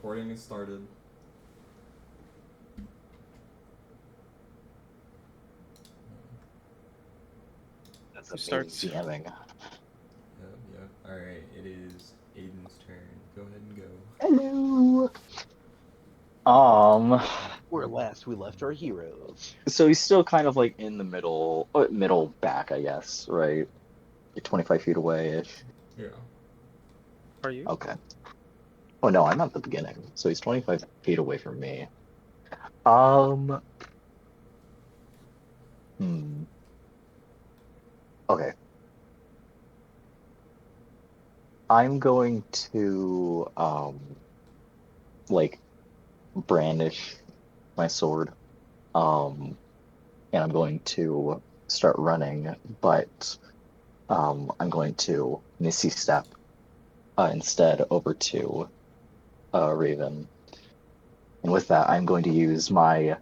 Recording is started. That's Who amazing starts? DMing. Yep. Alright, it is Aiden's turn. Go ahead and go. Hello. Where last we left our heroes. So he's still kind of like in the middle back, I guess, right? Like 25 feet away-ish. Yeah. Are you? Okay. Oh no, I'm at the beginning. So he's 25 feet away from me. Hmm. Okay. I'm going to like brandish my sword. And I'm going to start running, but I'm going to Misty Step instead over to Raven. And with that, I'm going to use my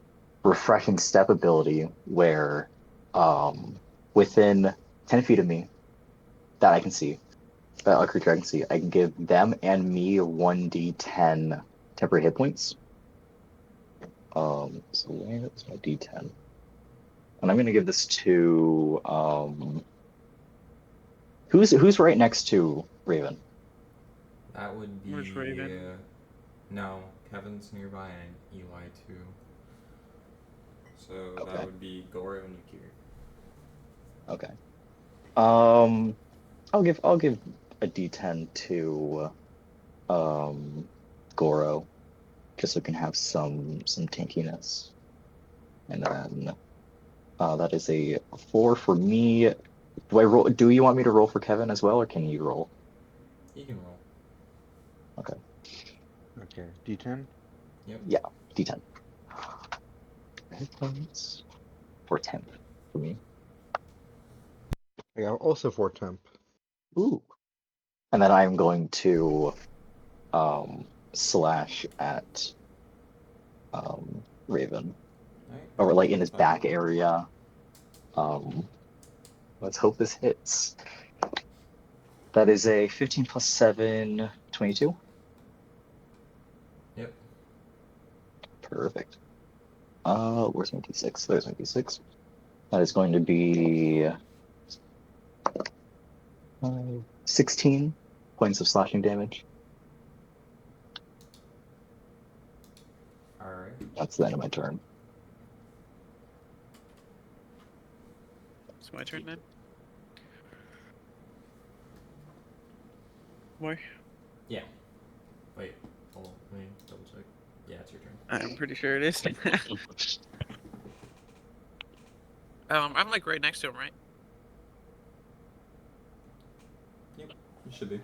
Refreshing Step ability where within 10 feet of me that I can see, a creature I can see, I can give them and me 1d10 temporary hit points. So where is my d10? And I'm going to give this to who's right next to Raven? That would be. Where's Raven? No, Kevin's nearby and Eli too. So Okay. that would be Goro and Yukir. Okay. I'll give a d10 to Goro, just so we can have some tankiness. And then that is a 4 for me. Do I roll? Do you want me to roll for Kevin as well, or can you roll? You can roll. Okay. Okay, D10? Yep. Yeah, d10. Hit points for 10 for me. Yeah, also for temp. Ooh. And then I'm going to slash at Raven, Alright. or like in his Fine. back area. Let's hope this hits. That is a 15 plus 7, 22. Yep. Perfect. Where's my d6? There's my d6. That is going to be 16 points of slashing damage. Alright. That's the end of my turn. It's my turn then. Why? Yeah. Wait. Hold on. Let me double check. Yeah, it's your turn. I'm pretty sure it is. I'm like right next to him, right? Yep. You should be. You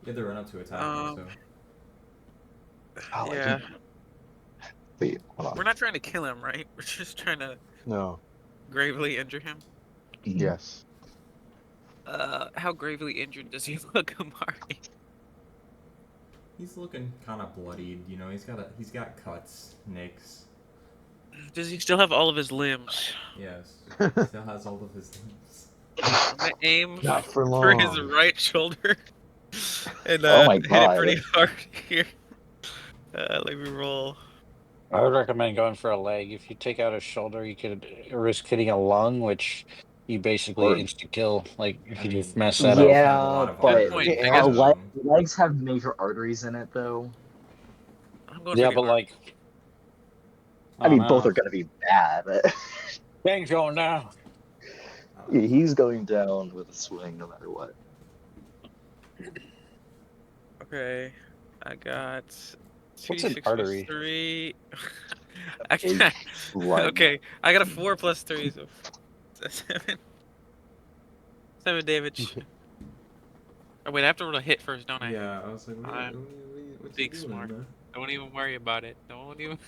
had to run up to attack me, so. Oh, Yeah. Wait, hold We're on. not trying to kill him, right? We're just trying to No. gravely injure him. Mhm. Yes. How gravely injured does he look, Amari? He's looking kind of bloodied, you know. He's got cuts, nicks. Does he still have all of his limbs? Yes, he still has all of his limbs. I'm gonna aim Not for for his long. right shoulder and Oh my hit it God. pretty hard here. Let me roll. I would recommend going for a leg. If you take out a shoulder, you could risk hitting a lung, which you basically Or- insta kill. Like if I you mean, just mess his that up. legs have a Yeah, lot of but Good point. arteries, I guess- so. legs have major arteries in it, though. I'm going Yeah, pretty but hard. like, I mean, both no. are going to be bad. Things going down. He's going down with a swing no matter what. Okay, I got What's an 2d6 plus artery? 3. Big blood. Okay, I got a 4 plus 3, so 7. 7 damage. Oh wait, I have to roll a hit first, don't I? Yeah, I was like, I'm what's he being doing? smart. Don't even worry about it. Don't even.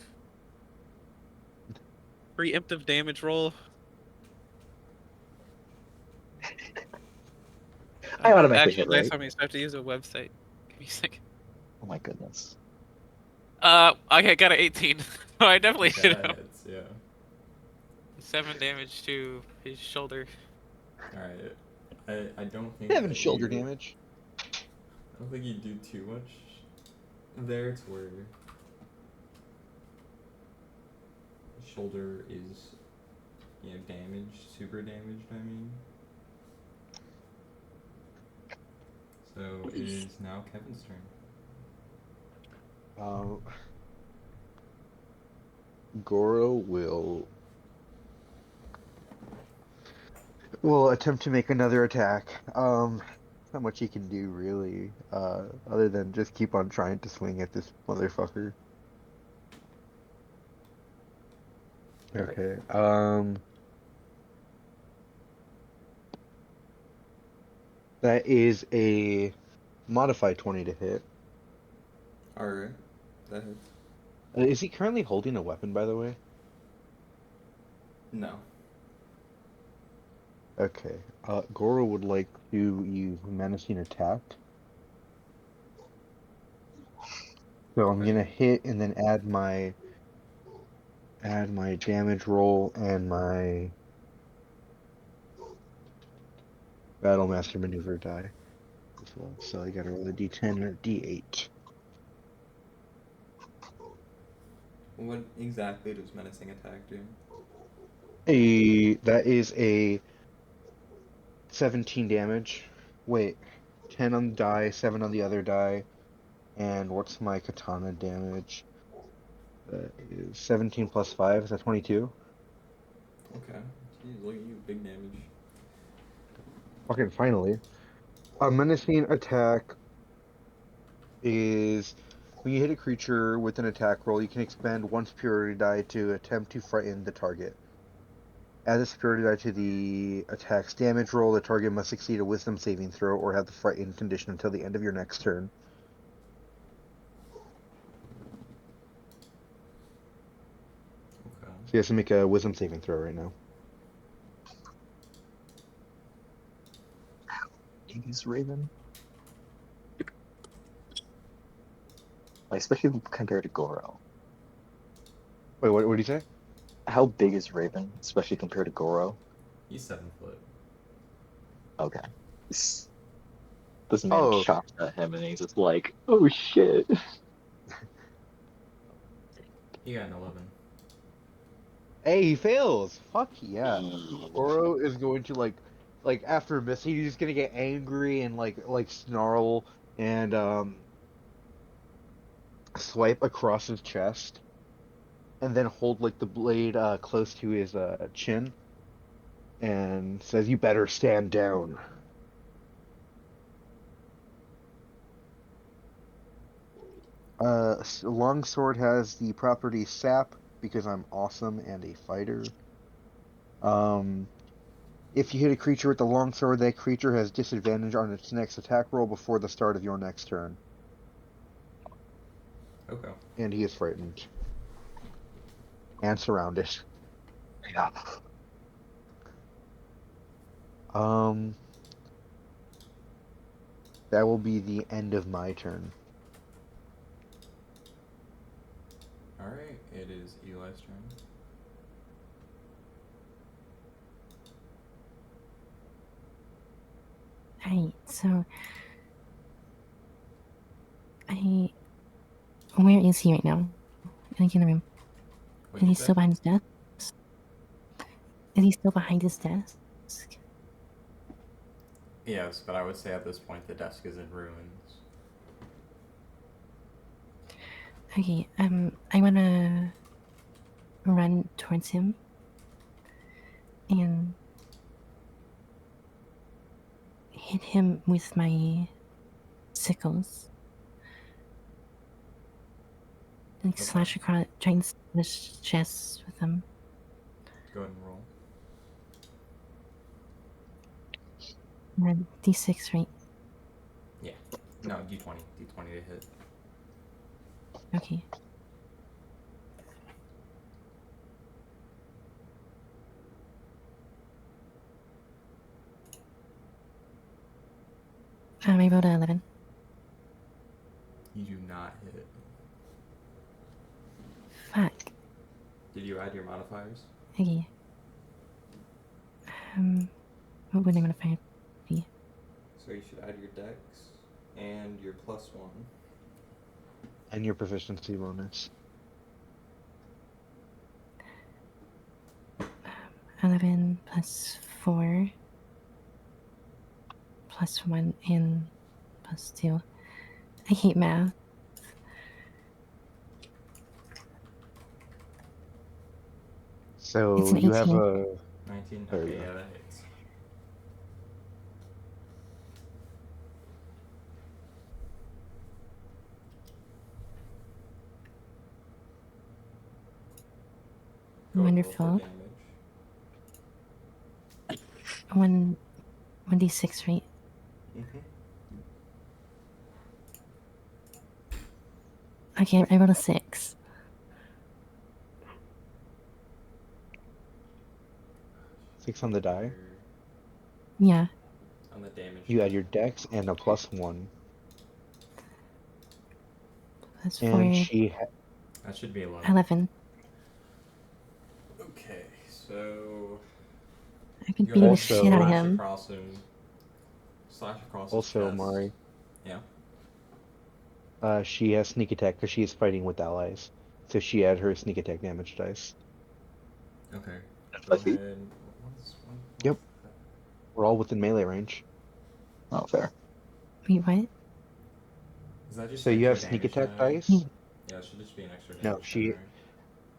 Preemptive damage roll. I automatically Actually, hit, nice right? on me, so I have to use a website. Give me a second. Oh my goodness. I got an 18. So I definitely Okay, hit that him. hits, yeah. 7 damage to his shoulder. Alright. I don't think 7 that shoulder you, damage. I don't think you do too much there to where shoulder is, damaged, super damaged, I mean. So it is now Kevin's turn. Goro will attempt to make another attack. Not much he can do really, other than just keep on trying to swing at this motherfucker. Okay. That is a modified 20 to hit. Alright, that hits. Is he currently holding a weapon, by the way? No. Okay. Goro would like to use menacing attack. So I'm Okay. gonna hit and then add my damage roll and my Battle Master maneuver die as well. So I gotta roll a d10 and a d8. What exactly does menacing attack do? That is a 17 damage. Wait, 10 on the die, 7 on the other die. And what's my katana damage? That is 17 plus 5, is that 22? Okay. Jeez, look at you, big damage. Fucking finally. A menacing attack is when you hit a creature with an attack roll, you can expend one superiority die to attempt to frighten the target. Add the superiority die to the attack's damage roll. The target must succeed a wisdom saving throw or have the frightened condition until the end of your next turn. Okay. So he has to make a wisdom saving throw right now. He's Raven. Like, especially compared to Goro. Wait, what did you say? How big is Raven, especially compared to Goro? He's 7 foot. Okay. This man Oh, chops at him and he's just like, oh shit. He got an 11. hey, he fails! Fuck yeah. Yeah. Goro is going to like after missing, he's just gonna get angry and like snarl and swipe across his chest, and then hold like the blade close to his chin, and says, "You better stand down." Longsword has the property sap because I'm awesome and a fighter. If you hit a creature with the longsword, that creature has disadvantage on its next attack roll before the start of your next turn. Okay. And he is frightened. And surrounded. Yeah. That will be the end of my turn. Alright, it is Eli's turn. Right, so where is he right now? In the room. What'd you Is he say? still behind his desk? Is he still behind his desk? Yes, but I would say at this point the desk is in ruins. Okay, I wanna run towards him and hit him with my sickles. Like Okay. slash across, trying to slash his chest with them. Go ahead and roll. And then D6, right? Yeah. No, D20. D20 to hit. Okay. I rolled a 11. You do not hit. Fuck. Did you add your modifiers? Okay. What would I modify be? So you should add your dex and your +1. And your proficiency bonus. 11 plus 4 plus 1 and plus 2. I hate math. So It's an you have 18. a 19. There you Okay, go. yeah, that hits. Go ahead and roll for Wonderful. damage. 1d6, right? Mm-hmm. Okay, I rolled a 6. six on the die. Yeah. On the damage. You add your dex and a +1. Plus 4. And she That should be 11. 11. Okay, so I've been you beating the also- shit out of slash him. across him. Slash across his also chest. Mari. Yeah. She has sneak attack because she is fighting with allies. So she add her sneak attack damage dice. Okay. That's Go my feet. ahead. Yep. We're all within melee range. Oh, fair. Wait, what? Is that just So you have extra sneak damage attack die? dice? Yeah, it should just be an extra damage No, die, she- right?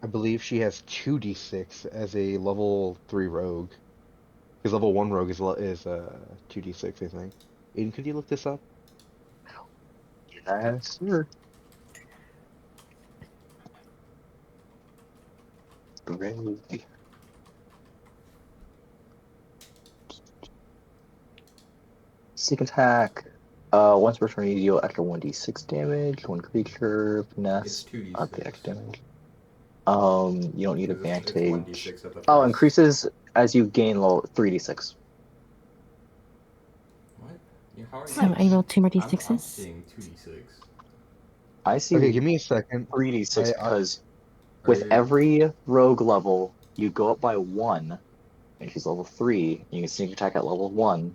I believe she has 2d6 as a level 3 rogue. Because level 1 rogue is 2d6, I think. Aiden, could you look this up? Yes, sir. Rogue. Sneak attack. Once per turn, you deal extra 1d6 damage. One creature, It's finesse, 2d6. not the extra damage. You don't need It's advantage. 1d6 at the Oh, first. increases as you gain low 3d6. What? Yeah, how are So you? I rolled 2 more I'm d6s. seeing 2d6. I see Okay, give me a second. 3d6 I- because Are with you- every rogue level, you go up by 1, and she's level 3. You can sneak attack at level 1.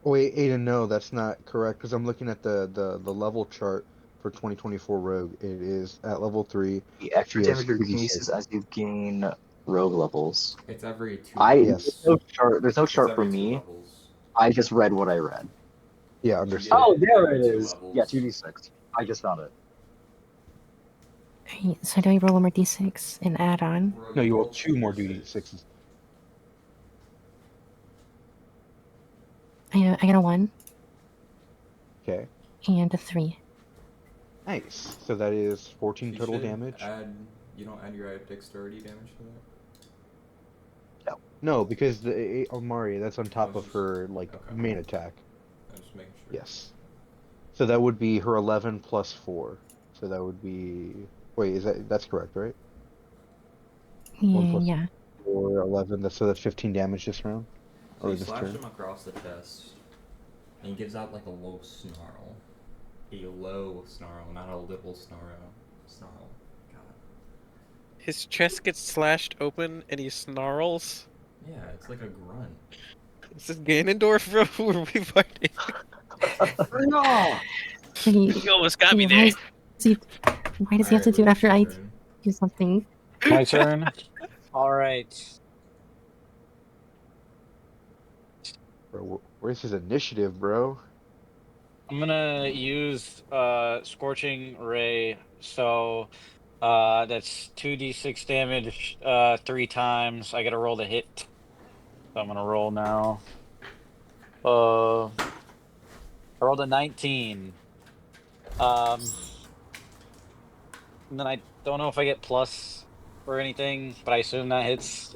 Oh, wait, Aiden, no, that's not correct. Because I'm looking at the level chart for 2024 rogue. It is at level 3. The extra She has damage 2d6. increases as you gain rogue levels. It's every 2 Yes. There's no It's chart for every 2 me. levels. I just read what I read. Yeah, understood. Yeah. Oh, there every it 2 is. levels. Yeah, 2d6. I just found it. Alright, so do I roll 1 more d6 and add on? No, you roll roll 2 more 2d6. d6s. I got a 1 Okay. and a 3. Nice. So that is 14 You total should damage. You don't add your dexterity damage to that? No, because the Omari, that's on top Oh, of it's her like okay. main attack. I'm just making sure. Yes. So that would be her 11 plus 4. So that would be. Wait, that's correct, right? One Yeah, plus- yeah. 4, 11. So that's 15 damage this round. So Or you this slash turn. him across the chest, and he gives out like a low snarl. A low snarl, not a little snarl. Snarl. God. His chest gets slashed open and he snarls. Yeah, it's like a grunt. Is this Ganondorf, bro? Who are we fighting? No! Wait, You almost got me wait, there. why does he have to do it after I do something? My turn. All right. Bro, where's his initiative, bro? I'm gonna use Scorching Ray. So that's 2d6 damage 3 times. I gotta roll the hit. So I'm gonna roll now. I rolled a 19. And then I don't know if I get plus or anything, but I assume that hits.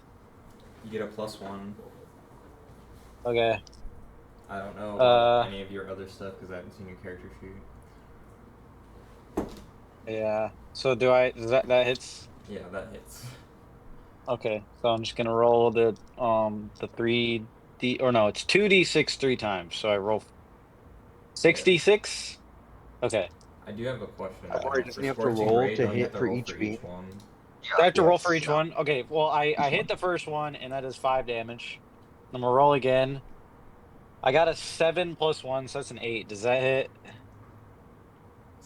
You get a +1. Okay. I don't know about Uh, any of your other stuff because I haven't seen your character sheet. Yeah. So does that hits? Yeah, that hits. Okay. So I'm just gonna roll the 3d, or no, it's 2d6 3 times. So I roll 66. Okay. I do have a question. Or though. doesn't For he have to Scorching roll Ray, to don't you hit have to for roll each for beam? each one? I have to roll Yes. for each one. Okay. Well, I hit the first one, and that is 5 damage. I'm gonna roll again. I got a 7 plus 1, so that's an 8. Does that hit?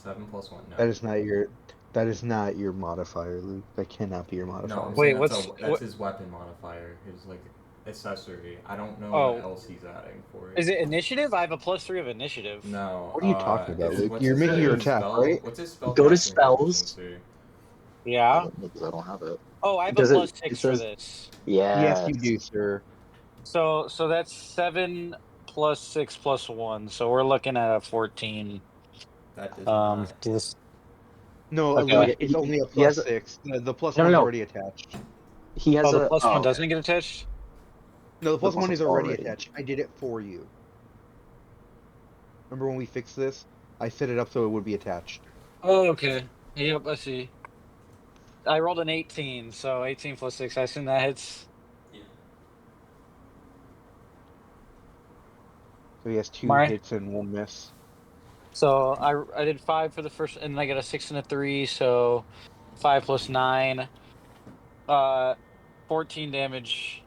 7 plus 1. No. That is not your. That is not your modifier, Luke. That cannot be your modifier. No, I'm Wait, saying what's- that's what- his weapon modifier, his like accessory. I don't know Oh. what else he's adding for it. Is it initiative? I have a +3 of initiative. No. What are you talking about, it's- Luke? what's You're his making your spell- attack, right? What's his spell? Go to casting spells. proficiency? Yeah. Because I don't have it. Oh, I have Does a it- +6 it for says- this. Yeah. Yes, you do, sir. So that's 7 plus 6 plus 1. So we're looking at a 14. That does not. Just No, Okay. Luke, it's only a He has +6. The plus No, no, one's no. already attached. He has the a plus oh, one okay. doesn't get attached. No, the plus plus one is one's already already. attached. I did it for you. Remember when we fixed this? I set it up so it would be attached. Oh, okay. Yep, I see. I rolled an 18, so 18 plus 6. I assume that hits. So he has 2 My- hits and 1 miss. So I did 5 for the first, and then I got a 6 and a 3. So 5 plus 9, 14 damage.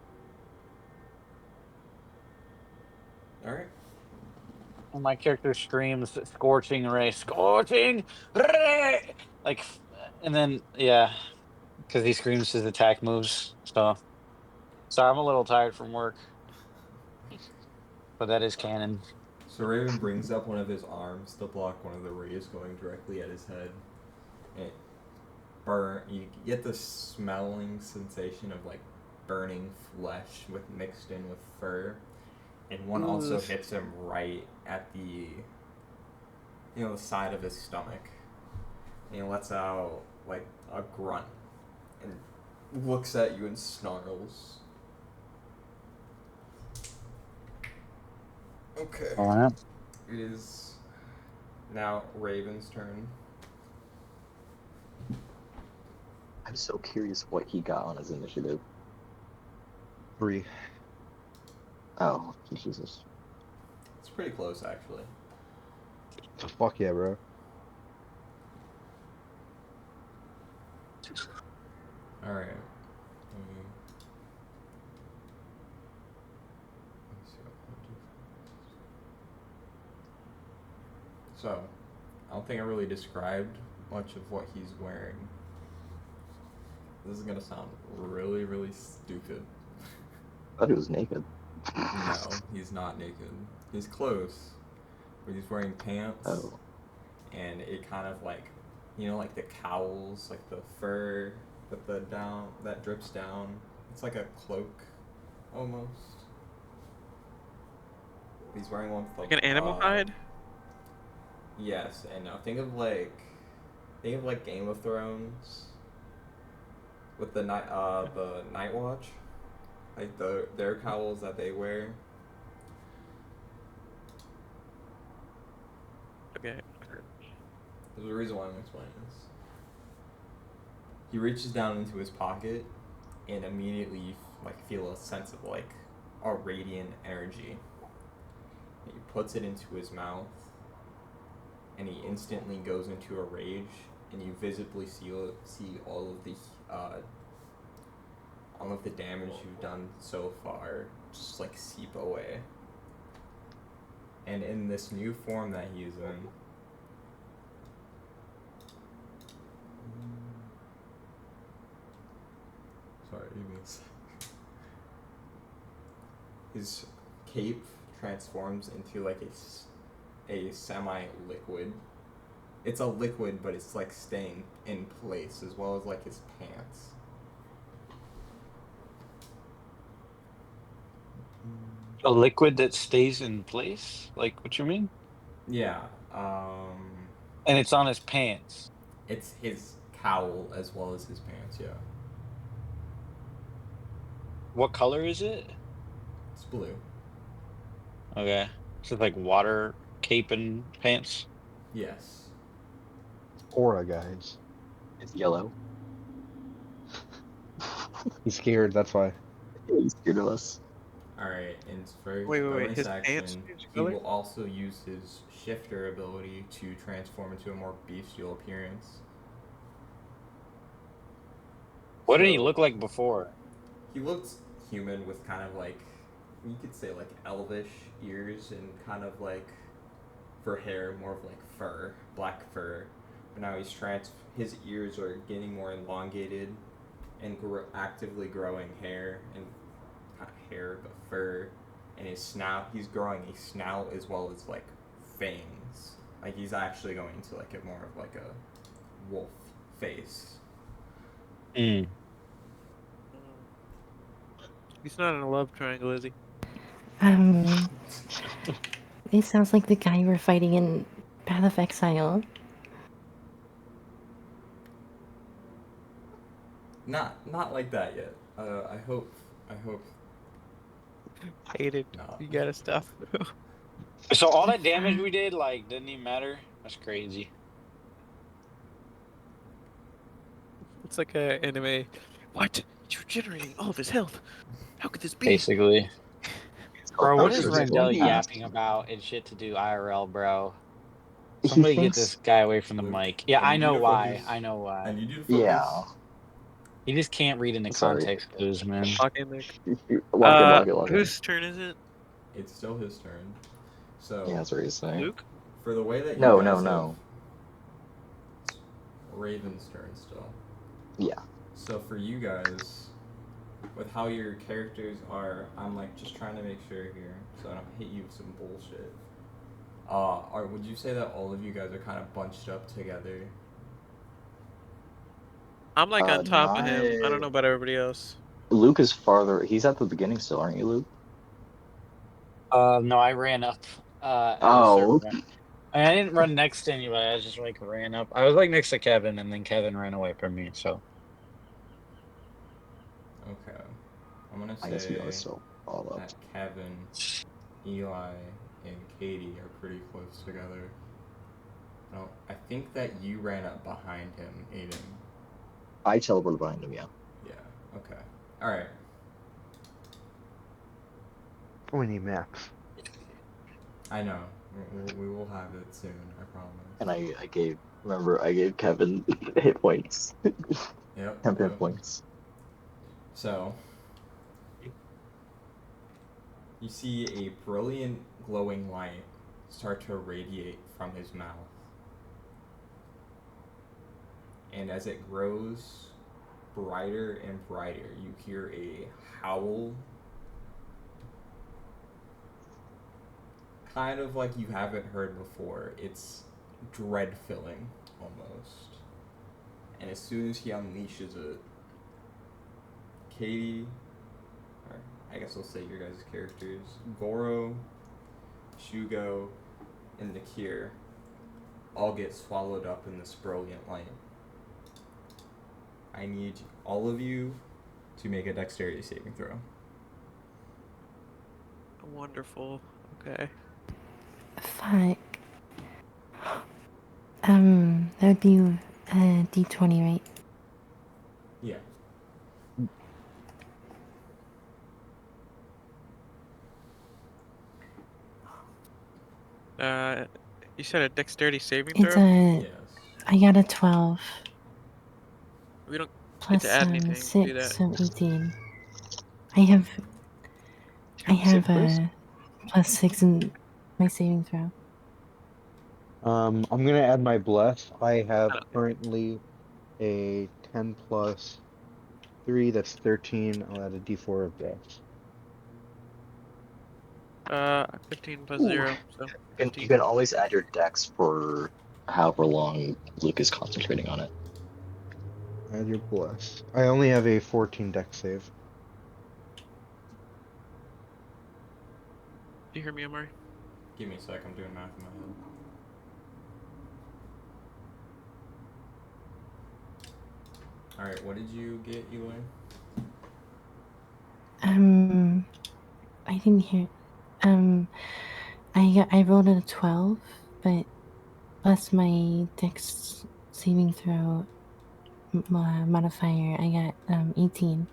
All right. And my character screams, "Scorching ray, scorching ray!" Like, and then yeah, because he screams his attack moves. So, sorry, I'm a little tired from work, but that is canon. So Raven brings up one of his arms to block one of the rays going directly at his head. And it you get the smelling sensation of like burning flesh mixed in with fur. And one also Oof. hits him right at the the side of his stomach. And he lets out like a grunt and looks at you and snarls. Okay. All right. It is now Raven's turn. I'm so curious what he got on his initiative. 3. Oh, Jesus. It's pretty close, actually. So fuck yeah, bro. All right. So, I don't think I really described much of what he's wearing. This is gonna sound really, really stupid. I thought he was naked. No, he's not naked. He's close, but he's wearing pants. Oh. And it kind of like, like the cowls, like the fur that drips down. It's like a cloak, almost. He's wearing one with Like an animal hide? Yes, and now think of like Game of Thrones with the Night Watch, like their cowls that they wear. Okay. There's a reason why I'm explaining this. He reaches down into his pocket, and immediately you feel a sense of a radiant energy. He puts it into his mouth, and he instantly goes into a rage, and you visibly see all of the damage you've done so far just seep away. And in this new form that he's in, sorry, give me a sec. His cape transforms into a semi-liquid. It's a liquid, but it's staying in place, as well as his pants. A liquid that stays in place? Like, what you mean? Yeah, And it's on his pants. it's his cowl as well as his pants, yeah. What color is it? It's blue. Okay. So it's like water cape and pants? Yes. Aura, guys. It's yellow. He's scared, that's why. He's scared of us. Alright, and for Wait, bonus his action, pants change he color? will also use his shifter ability to transform into a more bestial appearance. What did he So- look like before? He looked human with kind of you could say elvish ears and kind of for hair, more of fur, black fur. but now his ears are getting more elongated and actively growing hair, and not hair but fur, and his snout, he's growing a snout as well as like fangs. Like he's actually going to like get more of like a wolf face. Mm. He's not in a love triangle, is he? It sounds like the guy we're fighting in Path of Exile. Not like that yet. I hope. Hated. No. You gotta stop. So all that damage we did, like, didn't even matter. That's crazy. It's like a anime. What? You're generating all this health. How could this be? Basically. Bro, what is Actually, Rendell yeah. yapping about and shit to do IRL, bro? He Somebody get thinks- this guy away from the Luke, mic. Yeah, I I need know you to why. focus. I know why. I need you to focus. Yeah. He just can't read into Sorry. context clues, man. Talking Nick. Walk it. Whose turn is it? It's still his turn. So Yeah, that's what he's saying. Luke? for the way that you No. it's Raven's turn still. Yeah. So for you guys, with how your characters are, I'm like just trying to make sure here, so I don't hit you with some bullshit. Would you say that all of you guys are kind of bunched up together? I'm like on top of him. I I- don't know about everybody else. Luke is farther. He's at the beginning still, aren't you, Luke? No, I ran up. At a Oh. certain point. I didn't run next to anybody. I just like ran up. I was like next to Kevin, and then Kevin ran away from me. So Okay. I'm gonna I guess we are say still all up. that Kevin, Eli, and Katie are pretty close together. No, I think that you ran up behind him, Aiden. I teleported behind him. Yeah. Yeah. Okay. All right. We need maps. I know. We will have it soon. I promise. And I gave Kevin hit points. Yep. 10 hit yep. points. So, you see a brilliant glowing light start to radiate from his mouth. And as it grows brighter and brighter, you hear a howl. Kind of like you haven't heard before. It's dread-filling, almost. And as soon as he unleashes it, Katie, or I guess I'll say your guys' characters, Goro, Shugo, and Nakir all get swallowed up in this brilliant light. I need all of you to make a dexterity saving throw. Wonderful. Okay. Fuck. That would be D20, right? Yeah. You said a dexterity saving It's throw? a. Yes. I got a 12 We don't. plus to add anything, do 6, that. so 18. I have a plus 6 in my saving throw. I'm gonna add my bless. I have Oh. currently a 10 plus 3. That's 13. I'll add a D4 of dex. 15 plus Ooh. 0, so And 15. you can always add your dex for however long Luke is concentrating on it. Add your bless. I only have a 14 dex save. Do you hear me, Amari? Give me a sec, I'm doing math in my head. Alright, what did you get, Eli? I didn't hear. I rolled a 12, but plus my dex saving throw modifier, I got 18.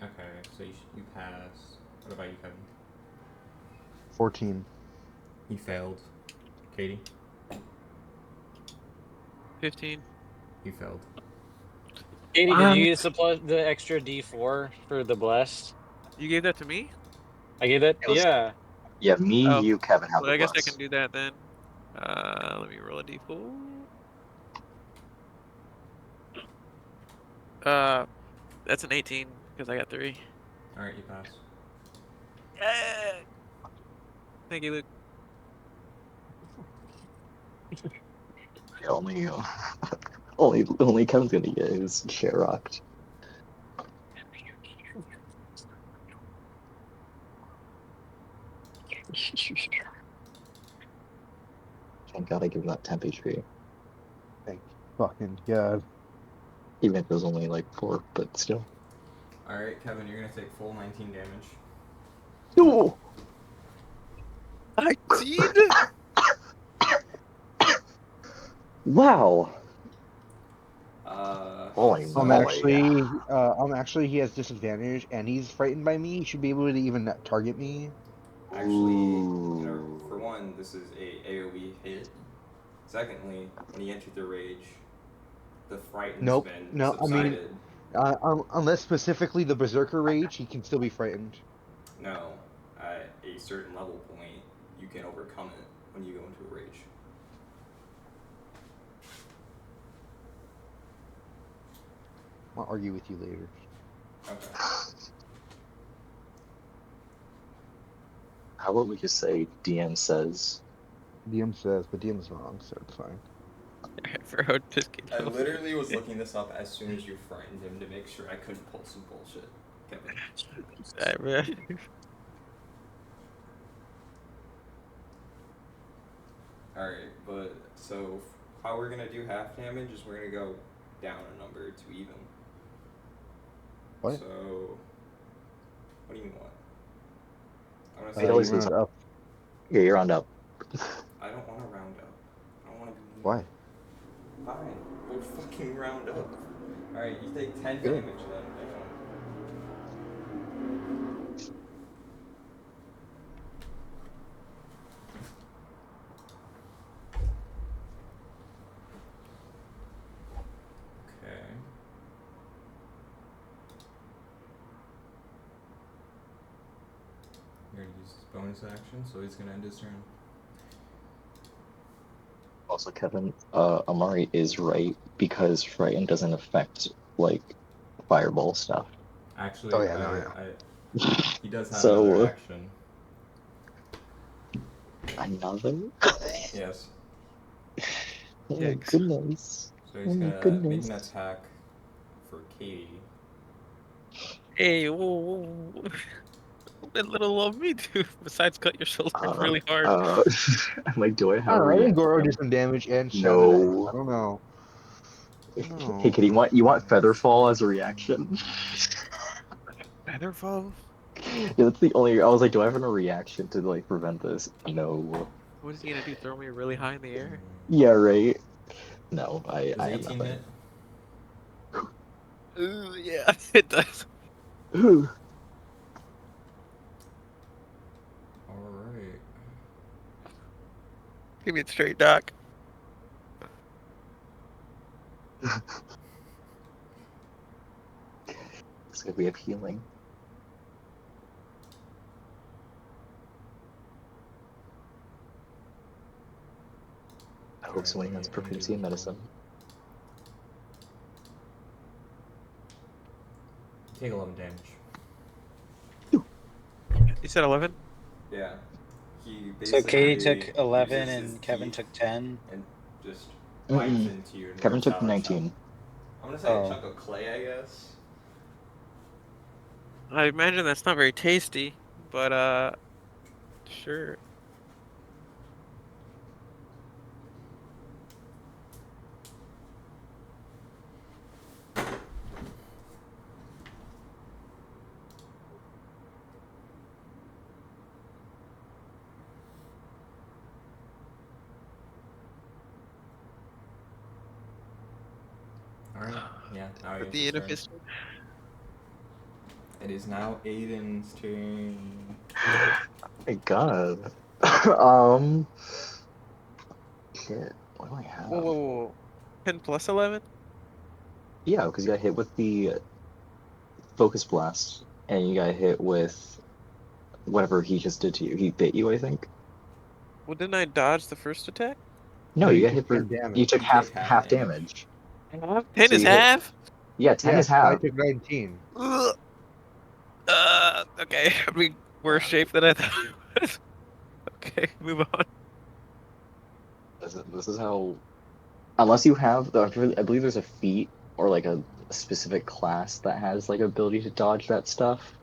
Okay, so you passed. What about you, Kevin? 14. You failed. Katie? 15. You failed. Katie, did you use the extra D4 for the blessed? You gave that to me? I gave that. It was- Yeah. Yeah, me, Oh. you, Kevin have Well, the I guess I bless. can do that then. let me roll a d4. That's an 18 because I got 3. Alright, you pass. Yeah. Thank you, Luke. Yeah, only Kevin's gonna get his share rocked. Thank God I give him that temp HP. Thank fucking God. Even if it was only like 4, but still. Alright, Kevin, you're gonna take full 19 damage. No! I did. Wow! Holy So moly. I'm actually, he has disadvantage, and he's frightened by me. He should be able to even target me. actually, Ooh. for one, this is a AoE hit. Secondly, when he entered the rage, the frighten's Nope. been No, I mean, subsided. unless specifically the Berserker Rage, he can still be frightened. No, at a certain level point, you can overcome it when you go into a rage. I'll argue with you later. Okay. How about we just say DM says? DM says, but DM's wrong, so it's fine. Bro, just get I over literally was it. looking this up as soon as you frightened him to make sure I couldn't pull some bullshit, Kevin. Alright, bro. Alright, but so how we're gonna do half damage is we're gonna go down a number to even. What? So, what do you mean what? I'm gonna It say always You goes round up. Yeah, you're on up. I don't want to round up. I don't want to be mean. Why? Fine, we'll fucking round up. Alright, you take 10 Good. damage then. Damn. Okay. You're gonna use his bonus action, so he's gonna end his turn. Also, Kevin, Amari is right because Frighten doesn't affect like fireball stuff. Actually, Oh, yeah, no, he does have So- another action. Another? Yes. Oh my Yikes. goodness. So Oh he's my gonna make an goodness. attack for Katie. Hey, whoa. A little of me too. Besides, cut your shoulder really hard. I'm like, do I I have don't know, I think reaction? Goro did some damage and Shaman. No. I don't know. Hey, Kitty, you want Featherfall as a reaction? Featherfall? Yeah, that's the only. I was like, do I have a reaction to like prevent this? No. What is he gonna do? Throw me really high in the air? Yeah, right. No, I Does have 18 nothing. hit? Yeah, it does. Ooh. Alright. Give me it straight, Doc. So we have healing. I hope Alright, someone let has me proficiency in individual. medicine. Take 11 damage. You said 11? Yeah. He So basically Katie took 11 uses his and Kevin teeth took 10. and just bites Mm-mm. into you and Kevin rips took out a 19. chunk. I'm gonna say Oh. a chunk of clay, I guess. I imagine that's not very tasty, but sure. Alright, yeah, now At it's the his end of turn. his It is now Aiden's turn. My God. Shit. What do I have? Whoa. 10 plus 11? Yeah, because you got hit with the focus blast, and you got hit with whatever he just did to you. He bit you, I think. Well, didn't I dodge the first attack? No, No, you you got took hit for 10 damage. you took You half take half half damage. damage. 10 So is you hit. half? Yeah, 10 is Yes, I half. took 19. Ugh. Okay. I'm in worse shape than I thought I was. Okay, move on. This is how. Unless you have I believe there's a feat or like a specific class that has like ability to dodge that stuff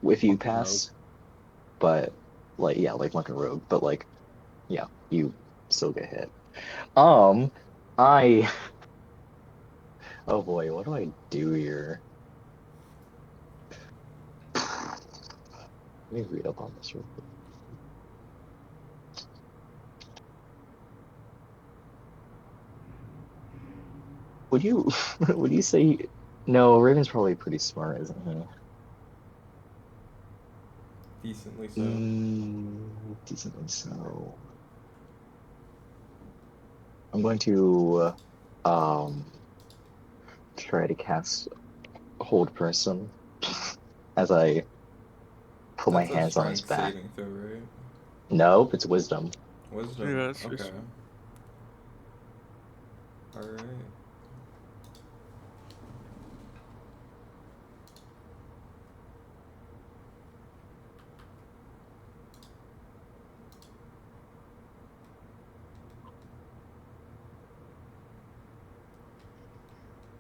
if you Fucking rogue. pass. But like yeah, like Monk and Rogue. But like yeah, you still get hit. I oh boy, what do I do here? Let me read up on this real quick. Would you would you say no, Raven's probably pretty smart, isn't he? Decently so. Decently so. I'm going to try to cast Hold Person as I put my That's a hands on his strength back. saving throw, right? Nope, it's Wisdom. Wisdom. Yeah, it's Okay. just- Alright.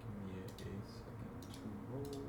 Give me a second to roll.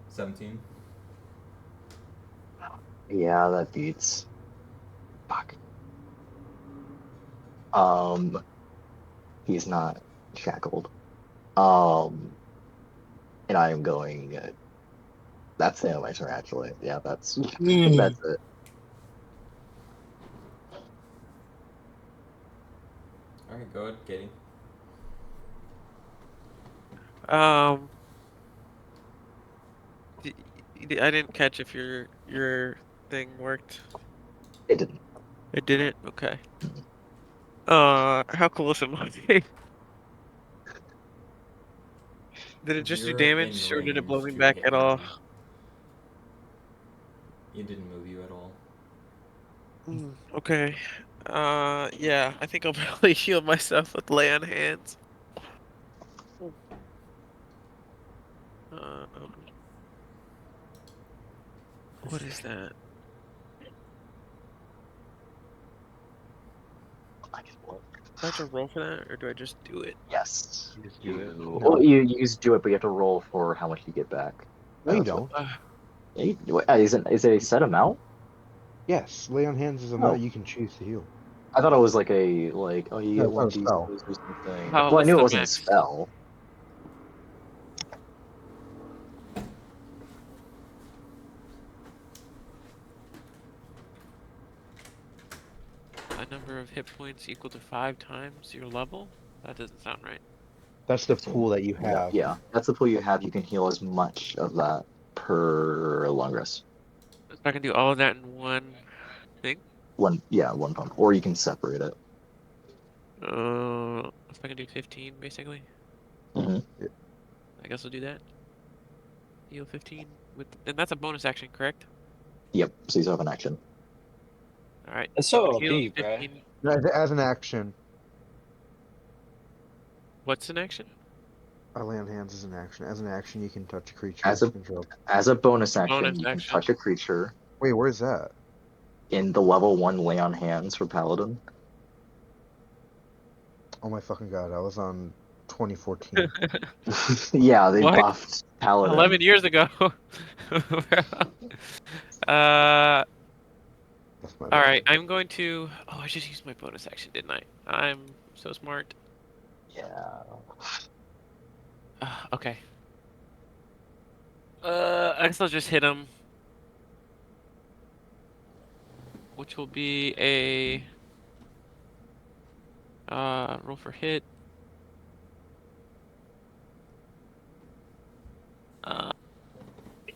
Alright, 17. Yeah, that beats. Fuck. He's not shackled. And I am going. That's the end of my turn, actually. Yeah, that's that's it. Alright, go ahead, Katie. Um, I didn't catch if your thing worked. It didn't. It didn't? Okay. How close am I? Did it just do You're in damage, or did it blow range me to back hit at all? him. It didn't move you at all. Okay. Yeah, I think I'll probably heal myself with lay on hands. Um, what is that? Do I have to roll for that, or do I just do it? Yes. You just do it. No. Well, you just do it, but you have to roll for how much you get back. No, you That's what- don't. Is it a set amount? Yes, lay on hands is a Oh. amount you can choose to heal. I thought it was like a oh you No, get it's one not a d spell. or something. How- Well, I what's knew it the wasn't a max? spell. A number of hit points equal to 5 times your level? That doesn't sound right. That's the pool that you have. Yeah, that's the pool you have. You can heal as much of that per long rest. So I can do all of that in one thing? One pump, or you can separate it. If I can do 15, basically. hmm I guess I'll do that. Heal 15 and that's a bonus action, correct? Yep. So you still have an action. All right. That's so Heal OP, bro. 15. As an action, What's an action? a lay on hands is an action. As an action, you can touch a creature As with a control. as a bonus action, Bonus you can action. touch a creature Wait, where's that? in the level 1 lay on hands for Paladin. Oh my fucking god, I was on 2014. Yeah, they What? buffed Paladin. 11 years ago. uh. That's my All bad. right. I'm going to. Oh, I just used my bonus action, didn't I? I'm so smart. Yeah. Okay. I guess I'll just hit him. Which will be a roll for hit.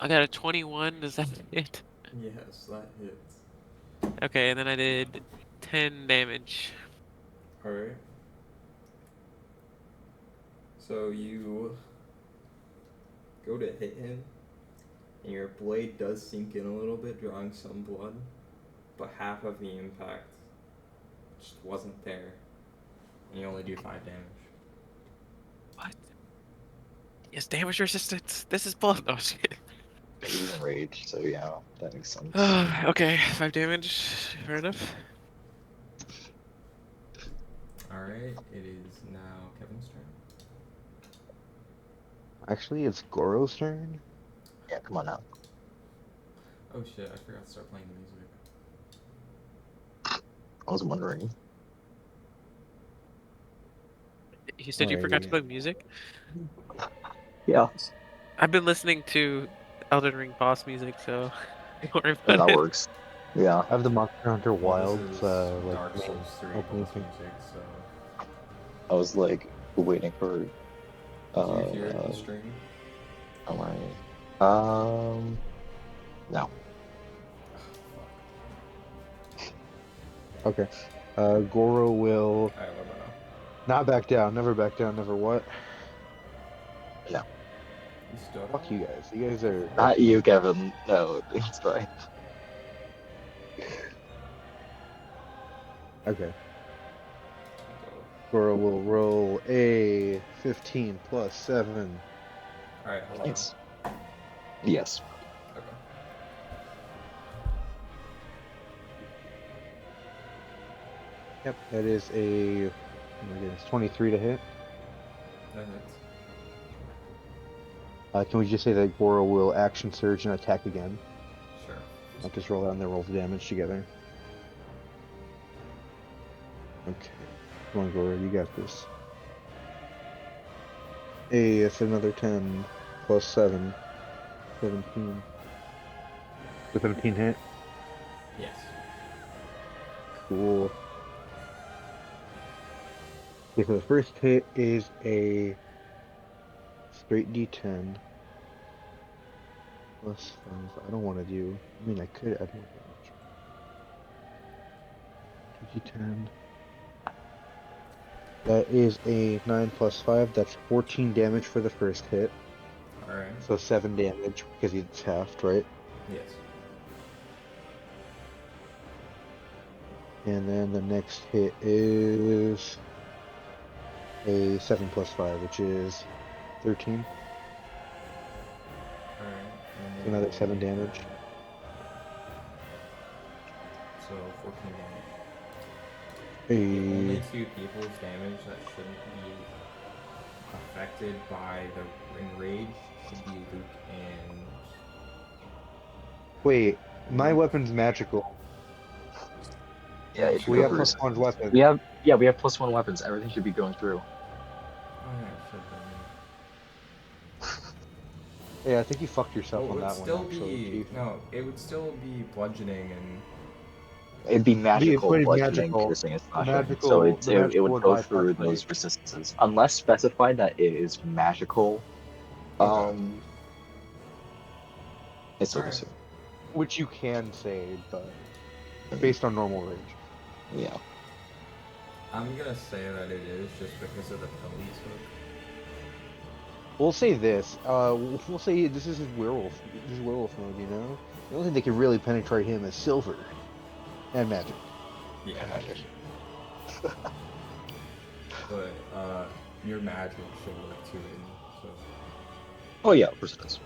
I got a 21. Does that hit? Yes, that hits. Okay, and then I did 10 damage. Alright. So you go to hit him, and your blade does sink in a little bit, drawing some blood, but half of the impact just wasn't there, and you only do 5 damage. What? Yes, damage resistance. This is blood. Oh shit. He's enraged, so yeah, that makes sense. Okay, 5 damage. Fair enough. Alright, it is now Kevin's turn. Actually, it's Goro's turn. Yeah, come on now. Oh shit, I forgot to start playing the music. I was wondering. You said you forgot to Alrighty. play music? Yeah, I've been listening to Elden Ring boss music, so don't worry and about that it. works. Yeah. I have the Monster Hunter Well, Wilds, this is like Dark main Souls 3 opening boss thing. music, so... I was like waiting for Did you hear it in the stream? alright. No. Okay. Goro will Alright, what about now? not back down. Never back down. Never what? No. You stood Fuck up? you guys. You guys are. Not you, Kevin. No, it's fine. Okay. Goro will roll a 15 plus 7. Alright, hello. Thanks. Yes. Okay. Yep, that is a. Oh my goodness, 23 to hit. That hits. Can we just say that Goro will action surge and attack again? Sure. I'll just roll out and then roll the damage together. Okay. Come on, Goro, you got this. Hey, it's another 10 plus 7. 17. The 17 hit? Yes. Cool. Okay, so the first hit is a straight D10. Plus 5. I don't want to do. I mean, I could add more damage. D10. That is a 9 plus 5. That's 14 damage for the first hit. Alright. So 7 damage because it's halved, right? Yes. And then the next hit is a 7 plus 5, which is 13. Alright. Another 7 damage. So 14 damage. The only A... 2 people's damage that shouldn't be affected by the enrage should be Luke and... Wait, my weapon's magical. Yeah, it should We go have through. plus 1 weapon. We have plus 1 weapons. Everything should be going through. Oh yeah, it should be. Yeah, I think you fucked yourself Well, on it would that still one, actually. be... Chief. No, it would still be bludgeoning and... It'd be magical, pretty bludgeoning, magical. piercing, and slashing. Magical- So the it magical would would go bypass through my- those resistances. Unless specified that it is magical, Okay. it's still Alright. goes through. Which you can say, but based on normal range. Yeah. I'm gonna say that it is just because of the pill he took. We'll say this. We'll say this is his werewolf. This is werewolf mode, you know? The only thing that can really penetrate him is silver. And magic. Yeah. But, your magic should work too, so... Oh yeah, of course it does.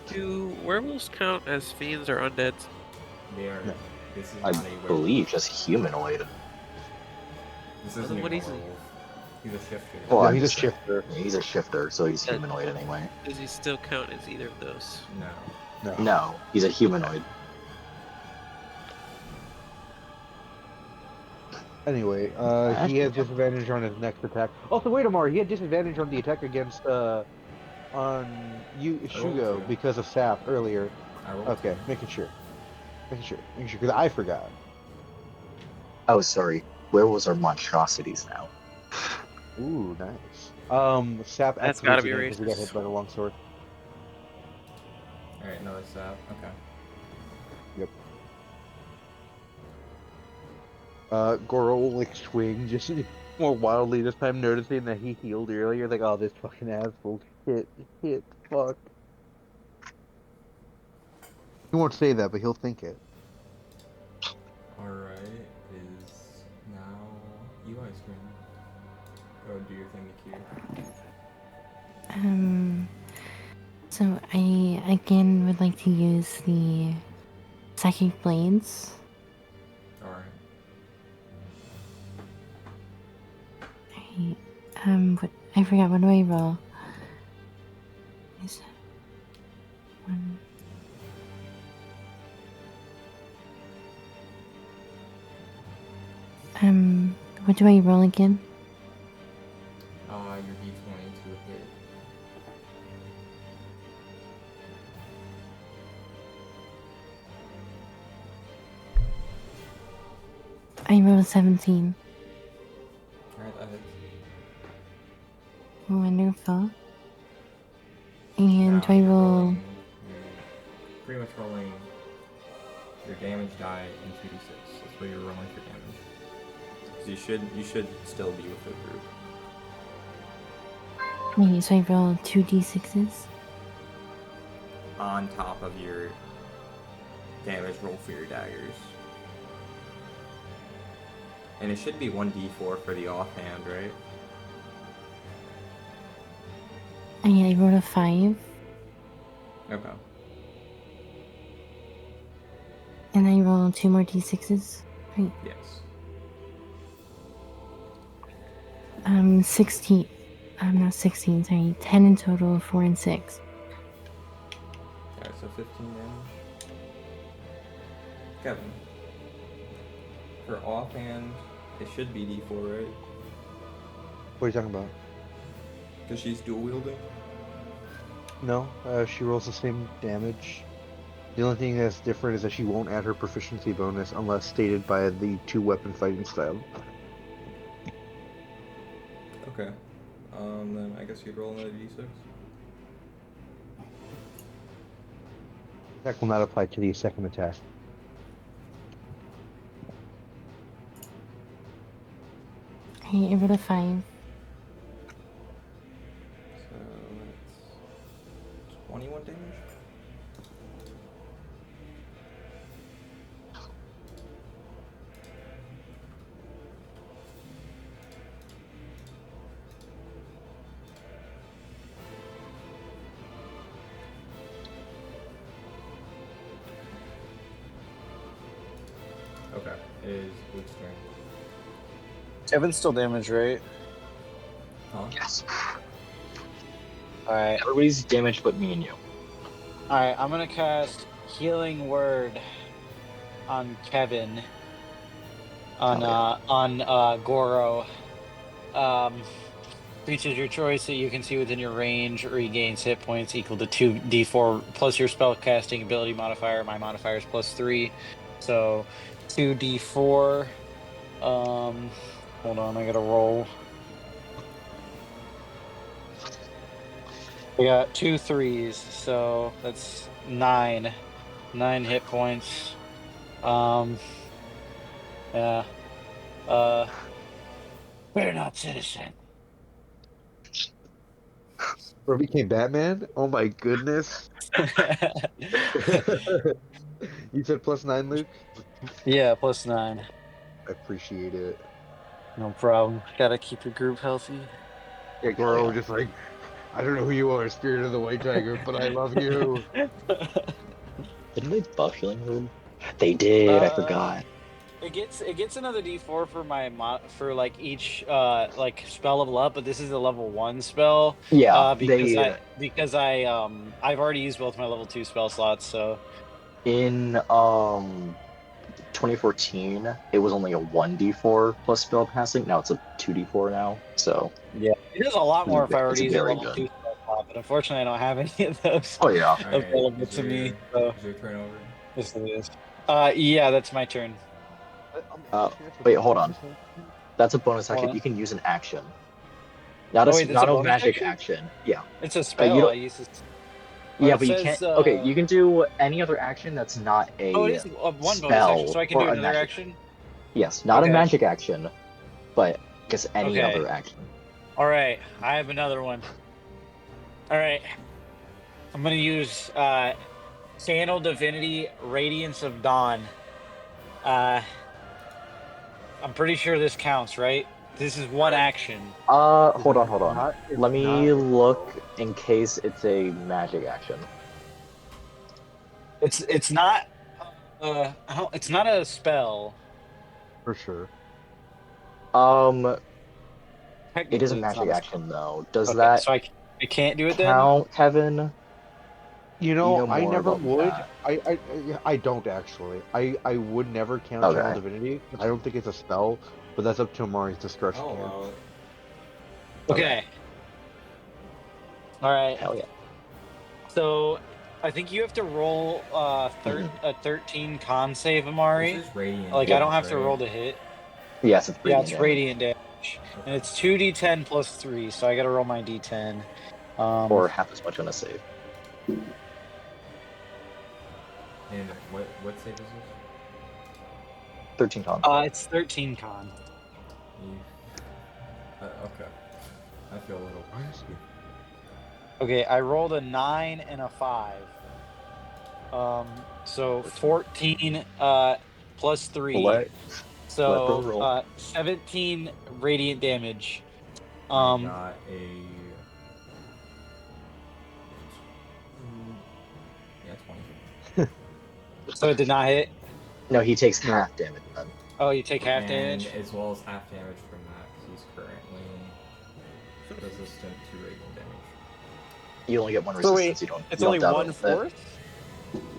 Do werewolves count as fiends or undeads? They are... No. This is I not a werewolf. believe just humanoid. This Well, isn't then even what a is he? werewolf. He's a shifter. Well, No, I'm he's a just saying. shifter. He's a shifter, so he's Uh, humanoid anyway. Does he still count as either of those? No. No. No, he's a humanoid. Anyway, he has disadvantage on his next attack. Also, wait, Amar, he had disadvantage on the attack against, on Shugo Okay. because of Sap earlier. I rolled Okay, 2. making sure, because I forgot. Oh, sorry. Werewolves are monstrosities now. Ooh, nice. Sap That's activates gotta be again because he got racist. hit by the longsword. Alright, another sap. Okay. Goro will like swing just more wildly this time, noticing that he healed earlier. Like, oh, this fucking asshole hit, fuck. He won't say that, but he'll think it. Alright, is now you ice cream. Go do your thing, Nikki. So I again would like to use the psychic blades. Alright. What I forgot. What do I roll? Is it one? What do I roll again? Your D20 to hit. I rolled a 17. Alright, that hits. Wonderful. Now And do I you're roll? you're pretty much rolling your damage die in 2d6. That's what you're rolling for damage. So you should still be with the group. Okay, so I roll 2d6s. On top of your damage roll for your daggers. And it should be 1d4 for the offhand, right? I rolled a 5. Okay. And I roll 2 more d6s. Right. Yes. 16. I'm not 16, sorry. 10 in total, 4 and 6. Alright, so 15 damage. Kevin. For offhand, it should be d4, right? What are you talking about? Because she's dual wielding? No, she rolls the same damage. The only thing that's different is that she won't add her proficiency bonus unless stated by the 2-weapon fighting style. Okay. Then I guess you'd roll another d6. That will not apply to the second attack. Okay, I rolled a 5. So that's 21 damage? Okay, it is Luke's turn. Kevin's still damaged, right? Huh? Yes. Alright. Everybody's damaged but me and you. Alright, I'm gonna cast Healing Word on Kevin. On Goro. Creatures your choice that you can see within your range regains hit points equal to 2d4 plus your spellcasting ability modifier. My modifier is +3. So 2d4. Hold on, I gotta roll. I got 2 3s, so that's 9. 9 hit points. Yeah. We're not citizen. Or became Batman? Oh my goodness. You said +9, Luke? Yeah, +9. I appreciate it. No problem. Gotta keep your group healthy. Yeah, Goro just like, I don't know who you are, Spirit of the White Tiger, but I love you. Didn't they buff Healing Word? They did, I forgot. It gets another D4 for my for like each like spell level up, but this is a level 1 spell. Yeah, because I've already used both my level 2 spell slots, so in 2014 it was only a 1d4 plus spell casting. Now it's a 2d4 now. So yeah, it does a lot more if I already use a very level good. 2 spell slot, but unfortunately I don't have any of those Oh yeah. available to me. So Is your turn over? yes, it is. Yeah, that's my turn. Wait, hold on. That's a bonus action. What? You can use an action. Not Oh, a wait, that's not a a bonus magic action? Yeah. It's a spell. don't- I use it. Yeah, it but you says, can't. Okay, you can do any other action that's not a Oh, it is one bonus spell action, so I can do or a another magic. action. Yes, not a Okay. magic action, but I guess any Okay. other action. All right, I have another one. All right, I'm gonna use Channel Divinity, Radiance of Dawn. I'm pretty sure this counts, right? This is one action. Hold on, hold on. Not, it's Let me not- look in case it's a magic action. It's not it's not a spell. for sure. It is a Technically, it's magic not a action though. Does Okay, that so I can't do it then. count, Kevin? You know know, I more never about would. that. I don't actually. I would never count Okay. Channel Divinity. I don't think it's a spell, but that's up to Amari's discretion I'll here. allow it. Okay. All right. Hell yeah. So I think you have to roll a 13 con save, Amari. This is radiant. Like I don't damage, have to right? roll to hit. Yes, it's Yeah, radiant it's damage. radiant damage, and it's 2d10 plus 3. So I got to roll my d10. Or half as much on a save. And what save is this? 13 con. It's 13 con. Okay. I feel a little. Okay, I rolled a 9 and a 5. So 14 plus 3. Let her So roll. 17 radiant damage. I got a. Yeah, 20. So it did not hit. No, he takes half damage then. Oh, you take half And damage. as well as half damage from that, 'cause he's currently resistant to radiant damage. You only get one So resistance. wait, You don't. it's you only don't double it. 1/4.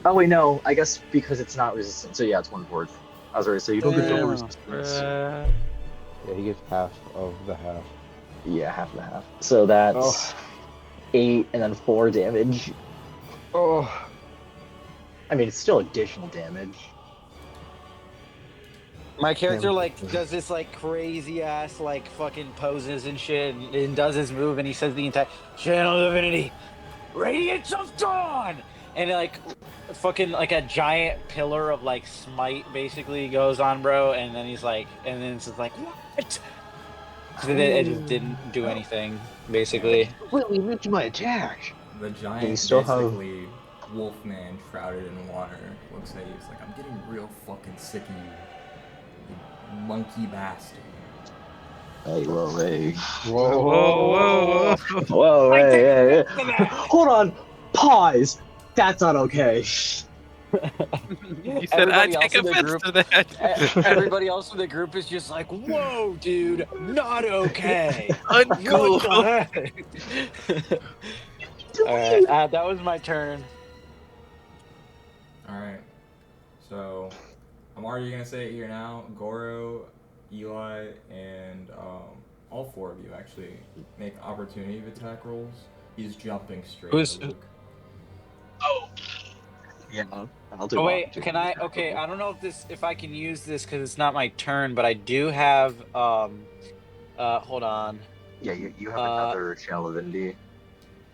Oh wait, no. I guess because it's not resistant. So yeah, it's 1/4. I was already so you don't get double Damn. resistance. Yeah, he gets half of the half. Yeah, half and a half. So that's 8 and then 4 damage. Oh, I mean, it's still additional damage. My character Damn. like does this like crazy ass like fucking poses and shit, and does his move, and he says the entire Channel Divinity, Radiance of Dawn, and like fucking like a giant pillar of like smite basically goes on, bro, and then he's like, and then it's just like what? So then it just didn't do anything, basically. wait, we mentioned my attack. The you giant, still have- basically, Wolfman shrouded in water, looks at you. He's like, I'm getting real fucking sick of you, you monkey bastard. Hey, whoa, hey. Whoa. Whoa, I hey, take hey, hey. offense to that. Hold on. Pause. That's not okay. You said I Everybody take else in the offense group- to that. Everybody else in the group is just like, whoa, dude, not okay. Uncool. What the heck? All right, that was my turn. Alright. So, I'm already gonna say it here now. Goro, Eli, and all 4 of you actually make opportunity of attack rolls. He's jumping straight Who's- to Luke. Yeah, I'll do Oh wait, opportunity can I? attack Okay, roll. I don't know if I can use this because it's not my turn, but I do have hold on. Yeah, you have Uh, another Channel Divinity.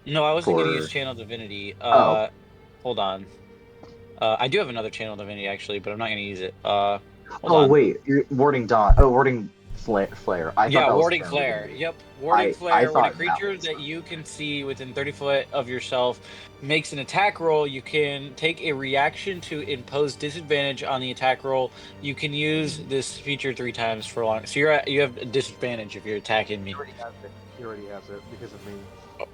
No, I wasn't gonna For- use Channel Divinity. Oh. Hold on. I do have another Channel Divinity actually, but I'm not gonna use it. Hold on. Wait, you're warding Dawn. Oh, warding Flare. I thought Yeah, that was warding Channel flare. Divinity. Yep, warding I flare. When a thought that creature was- that you can see within 30 foot of yourself makes an attack roll, you can take a reaction to impose disadvantage on the attack roll. You can use this feature 3 times for long. So you have a disadvantage if you're attacking me. He already has it. He already has it because of me.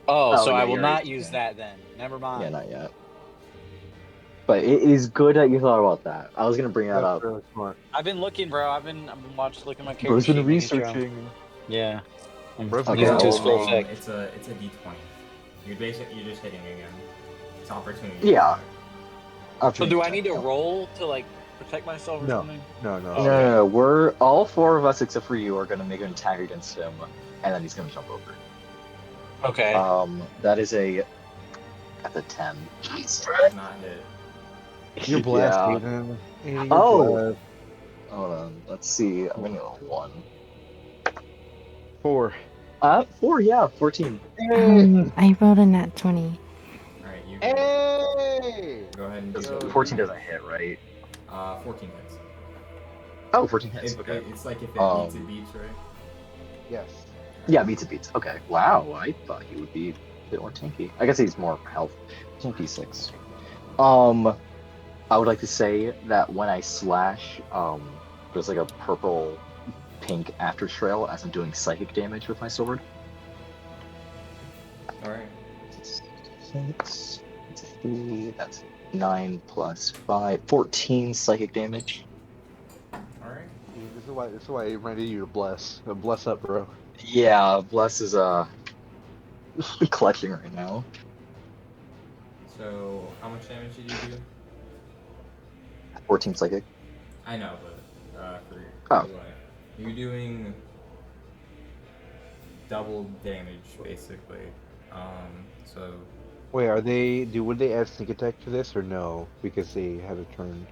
Oh, so yeah, I will you're not right, use yeah. that then. Never Yeah, mind. not yet. But it is good that you thought about that. I was gonna bring that up. That's really smart. I've been looking, bro. I've been looking at my character. Bro's been sheet, making sure I'm- researching. Yeah. I'm Bro's using okay, to his well, full Um, effect. it's a D20. You're just hitting again. It's opportunity. Yeah. So do I need to roll to like protect myself or No. something? No. No, no, we're all 4 of us except for you are gonna make an attack against him, and then he's gonna jump over. Okay. That is that's a 10. Does not hit. You're Yeah. blasting him. You're Oh. blast. Hold on. Let's see. I'm gonna go 1. 4. 4. Yeah, 14. I rolled a nat 20. Alright, you you Hey! go ahead and do So- the 14 doesn't hit, right? 14 hits. Oh, 14 hits. It, Okay. it's like if it beats, it Um, beats, right? Yes. Yeah, beats it beats. Okay. Wow, I thought he would be a bit more tanky. I guess he's more health. He's only D6. I would like to say that when I slash, there's like a purple pink after trail as I'm doing psychic damage with my sword. Alright. 6, 3, that's 9 plus 5, 14 psychic damage. Alright. This is why I reminded you to bless. Bless up, bro. Yeah, Bless is clutching right now. So, how much damage did you do? 14 psychic. I know, but for Oh. you're doing double damage basically. So Wait, would they add sneak attack to this or no? Because they had a turn.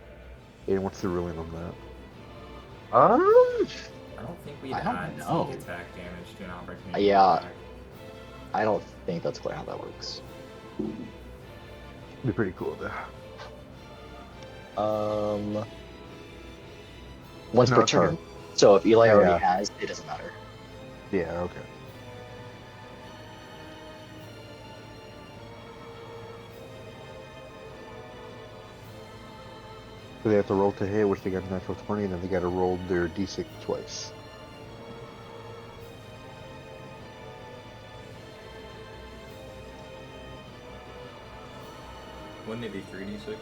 And what's the ruling on that? Um, I don't think we'd I don't add know. sneak attack damage to an opportunity Yeah. attack. I don't think that's quite how that works. Be pretty cool though. Once No, per it's hard. turn. So if Eli Oh, already yeah. has, it doesn't matter. Yeah, okay. So they have to roll to hit, which they got a natural 20, and then they gotta roll their d6 twice. Wouldn't it be 3d6?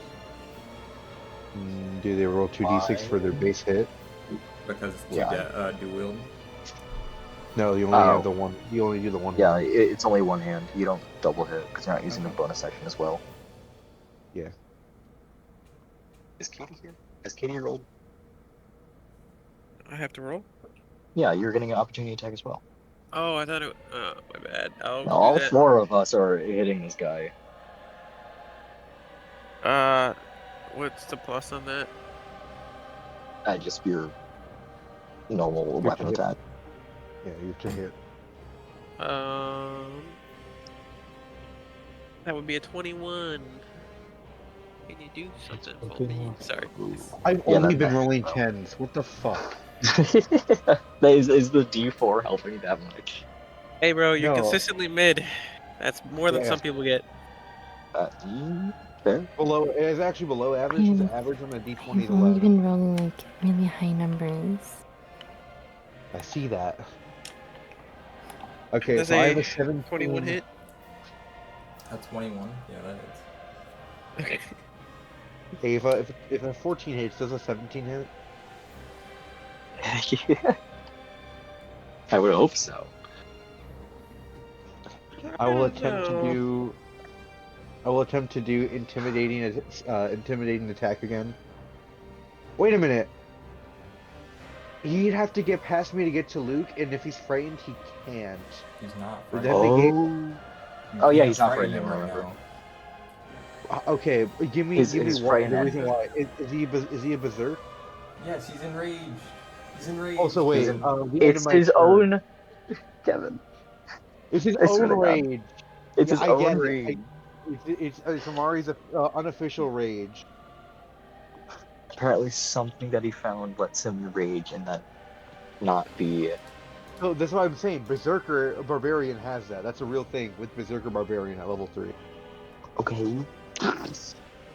Do they roll 2d6 for their base hit? Because it's Yeah. dual wield. No, you only Oh. have the one. You only do the one. Yeah, hand. it's only one hand. You don't double hit because you're not using the Okay. bonus action as well. Yeah. Is Katie here? Has Katie rolled? I have to roll. Yeah, you're getting an opportunity attack as well. Oh, I thought it. My bad. I'll All do that. 4 of us are hitting this guy. What's the plus on that? Just your normal Your weapon hit. attack. Yeah, you have to hit. That would be a 21. Can you do something for me? Sorry. I've Yeah, only that- been that- rolling 10s. What the fuck? is the D4 helping that much? Hey, bro, you're No. consistently mid. That's more than Yeah. some people get. Fair. Below, it's actually below average. It's average on a d20 I've to only 11. been rolling like really high numbers. I see that. Okay, Does so I have a a 17. 21 hit? A 21? Yeah, that is. Okay. Hey, if a 14 hits, does a 17 hit? Yeah. I would hope so. I will don't attempt to know. do. I will attempt to do intimidating attack again. Wait a minute. He'd have to get past me to get to Luke, and if he's frightened, he can't. He's not. Would frightened. that be- Oh. You Oh, yeah, can't he's not frighten frightened him anymore, right now. Okay, give me His one. frightened The reason end. why is he a berserk? Yes, he's enraged. He's enraged. Oh, so wait. He's The end of It's my his turn. own. Kevin. It's his I swear own to God. rage. It's Yeah, his I own get it. rage. It's Amari's unofficial rage. Apparently, something that he found lets him rage and that not be. So that's what I'm saying. Berserker Barbarian has that. That's a real thing with Berserker Barbarian at level 3. Okay.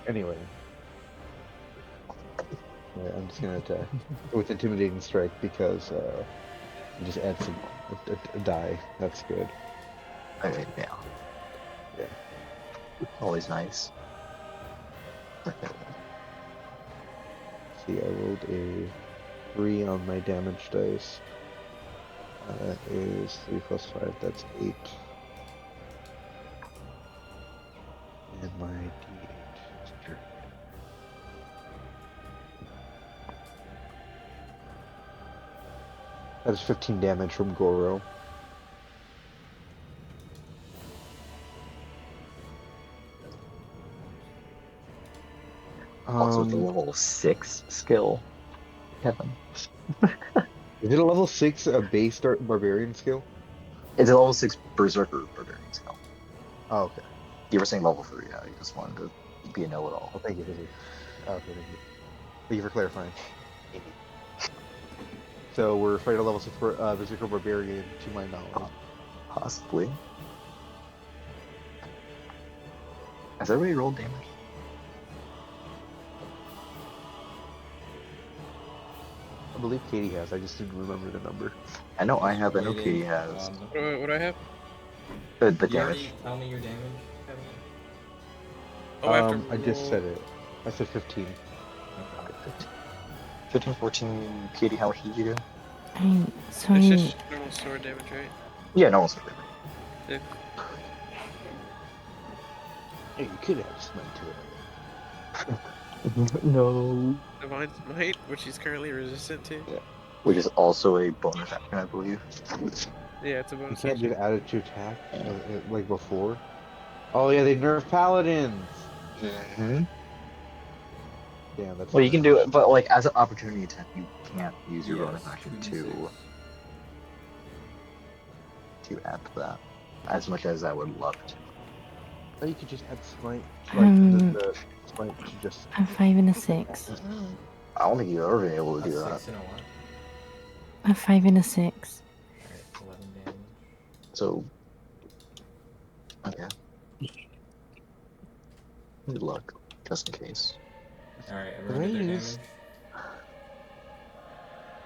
Anyway. Yeah, I'm just gonna attack with Intimidating Strike because it just adds a die. That's good. Okay, yeah. Yeah. Always nice. See, I rolled a 3 on my damage dice. That is 3 plus 5, that's 8. And my d8 is here. That is 15 damage from Goro. Also, with the level 6 skill, Kevin. Is it a level 6 base barbarian skill? It's a level 6 Berserker Barbarian skill. Oh, okay. You were saying level 3, yeah. You just wanted to be a know-it-all. Oh, thank you. Okay, thank you. Thank you for clarifying. So we're fighting a level 6 Berserker Barbarian, to my knowledge. Possibly. Has everybody rolled damage? I believe Katie has. I just didn't remember the number. I know I have. I know Rated, Katie has. What do I have? The you damage. already tell me your damage, Kevin? Oh, I have to I just roll- said it. I said 15. Okay. 15, 14. Katie, how much did you do? It's Sorry. just normal sword damage, right? Yeah, no one's Yeah. Hey, you could add smite to it. No. Divine Might, which he's currently resistant to. Which is also a bonus action, I believe. Yeah, it's a You bonus can't action. just add it to attack like before. Oh yeah, they nerfed paladins. Mm-hmm. Damn, that's. Well, you can do it, but like as an opportunity attack, you can't use your bonus Yes, action 2d6. to add to that. As much as I would love to. Oh, you could just add smite. The smite to just. A 5 and a 6. I don't think you've ever been able to A do that. 6 and a what? A 5 and a 6. Alright, 11 damage. So, okay. Good luck, just in case. Alright, everyone did their Raise.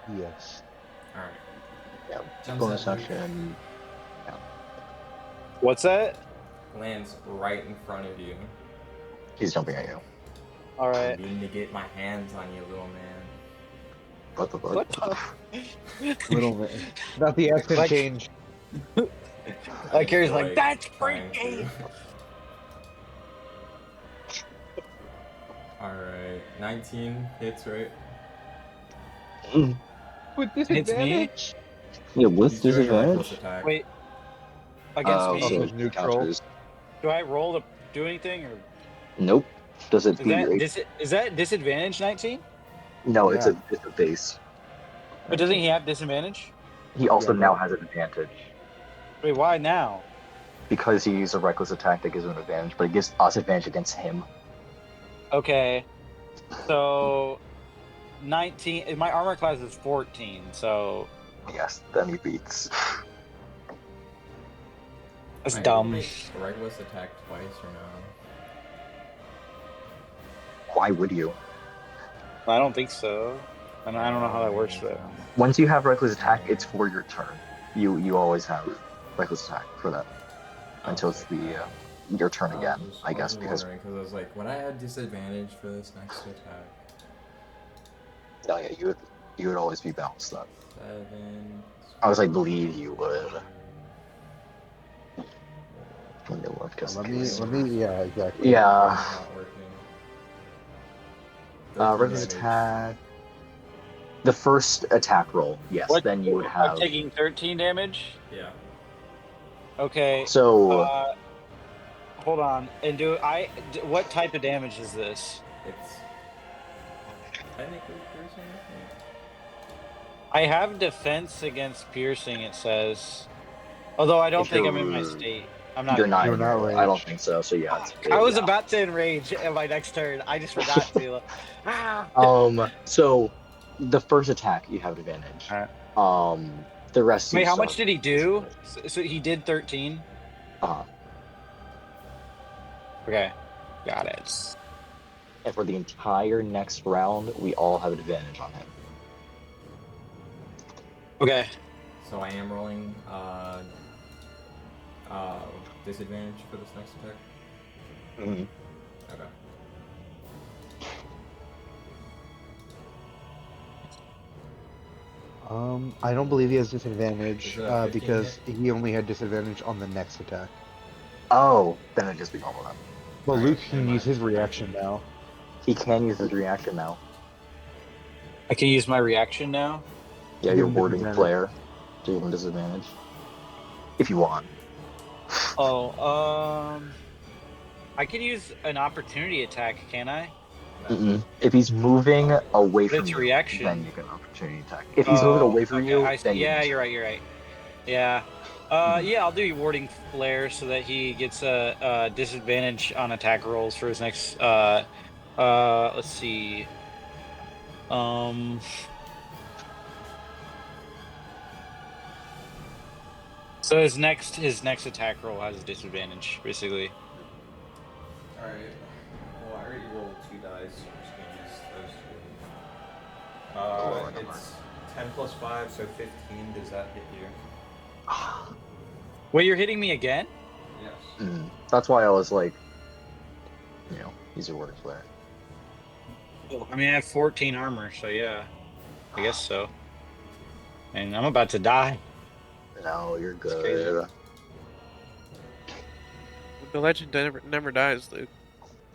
damage? Yes. Alright. Yeah, Jumps bonus at you, action. What's that? lands right in front of you. He's jumping at you. All I'm right. beginning to get my hands on you, little man. What the fuck? What the? Little bit. Not the accent Like- change. Like Carrie's feel like, that's trying freaky. to. Alright, 19 hits, right? With It's me? Yeah, with He's doing a reckless disadvantage? attack. Wait. Against Oh, me? so Okay. it Neutral. counters. Do I roll to do anything, or Nope. Does it is beat that your HP? is that disadvantage 19? No, it's Yeah. a base. But doesn't he have disadvantage? He also Yeah, now no. has an advantage. Wait, why now? Because he used a reckless attack that gives him an advantage, but it gives us advantage against him. Okay. So 19. My armor class is 14, so Yes, then he beats. that's Am I able to dumb. make a reckless attack twice or no? Why would you? I don't think so. And I don't know how that works though. Once you have reckless attack, it's for your turn. You always have reckless attack for that until it's the your turn again, I guess, because because I was like, would I have disadvantage for this next attack? no, yeah, you would always be balanced up. 7. I believe you would. Let me look just in case. Yeah, exactly. Yeah. Not working. 13 Reckless damage. attack. The first attack roll, yes. What- Then you would I'm have. taking 13 damage. Yeah. Okay. So Hold on. And what type of damage is this? It's technically piercing, I think. I have defense against piercing, it says. Although I don't If think I'm in my you're- state. I'm not. you're not. You're in not your- I don't ranged. think so. So yeah. I was yeah. about to enrage in my next turn. I just forgot to. So the first attack you have advantage. The rest. Wait, you how still much have did he do? disadvantage. So he did 13. Okay, got it. And for the entire next round, we all have advantage on him. Okay. So I am rolling disadvantage for this next attack. Mm-hmm. Okay. I don't believe he has disadvantage Is it a 15 because he only had disadvantage on the next attack. Oh, then it'd just be normal then. But Alright, Luke never can use mind. his reaction now. He can use his reaction now. I can use my reaction now. Yeah, Give you're him warding disadvantage. player. So you have disadvantage. If you want. Oh, I could use an opportunity attack, can I? Mm-mm. If he's moving away But from it's you, reaction. then you can opportunity attack. If he's moving away from okay, you, I see. then you Yeah, can- you're right. You're right. Yeah. Yeah, I'll do warding flare so that he gets a disadvantage on attack rolls for his next. Let's see. So his next attack roll has a disadvantage, basically. Alright. Well, I already rolled 2 dice, so I'm just gonna use those 2. The lower number. It's 10 plus 5, so 15. Does that hit you? Wait, you're hitting me again? Yes. That's why I was like, use your word flare. Oh, I mean, I have 14 armor, so yeah, I guess so. And I'm about to die. No, you're crazy. good. The legend never dies, Luke.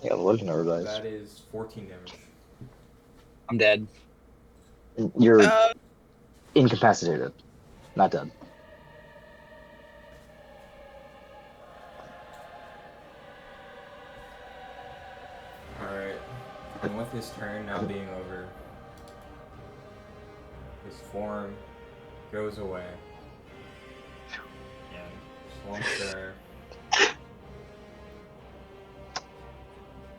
Yeah, the legend never dies. That is 14 damage. I'm dead. You're incapacitated, not dead. Alright. And with his turn now being over, his form goes away. And once there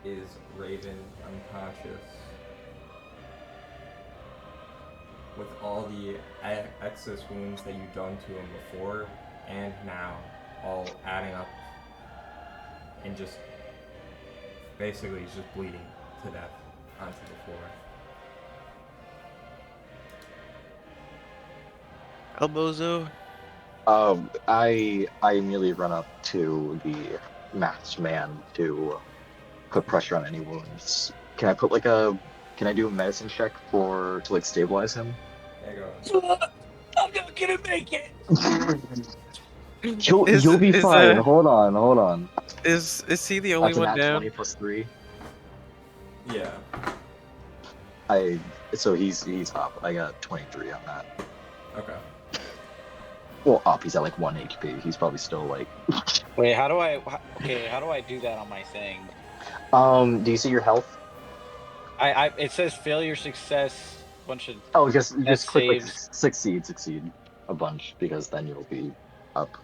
is Raven unconscious. With all the excess wounds that you've done to him before and now, all adding up, and just basically he's just bleeding to death onto the floor. Elbozo. I immediately run up to the masked man to put pressure on any wounds. Can I do a medicine check to like stabilize him? Yeah, go ahead. I'm not gonna make it. You'll be fine. Hold on. Is he the only That's a one nat down? 20 plus 3. Yeah. So he's up. I got 23 on that. Okay. Well, up. He's at like 1 HP. He's probably still like. Wait, how do I do that on my thing? Do you see your health? It says failure, success, bunch of. Oh, just click like saves. succeed a bunch, because then you'll be up.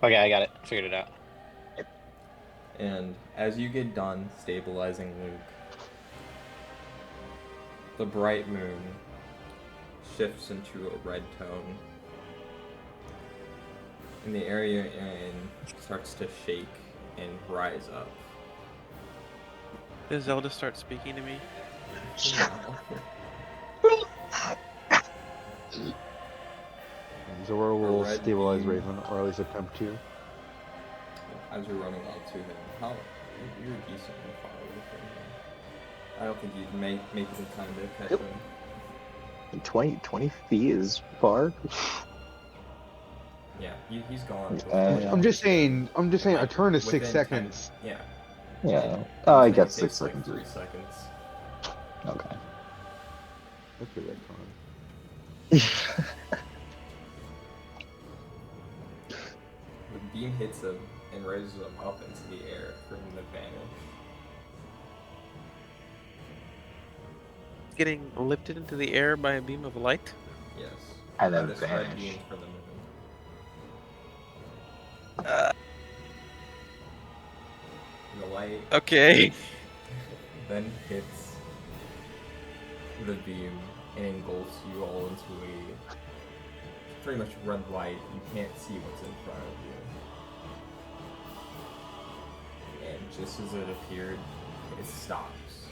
Okay, I got it. Figured it out. And as you get done stabilizing Luke, the bright moon shifts into a red tone. And the area you're in starts to shake and rise up. Does Zelda start speaking to me? Zora will Red stabilize beam. Raven, or at least attempt to. As you're running up to him, you're decently far away from him. I don't think you'd make it in time to catch him. 20 feet is far. Yeah, he's gone. I'm just saying. A turn is 6 Within 10 seconds. Yeah. Yeah. And I it guess takes 6 like seconds. 3 seconds. Okay. That's a red con. The beam hits him and raises him up into the air for him to vanish. Getting lifted into the air by a beam of light? Yes. And then That is red vanish. beam for the moon. The light Okay. then hits the beam and engulfs you all into a pretty much red light. You can't see what's in front of you. And just as it appeared, it stops.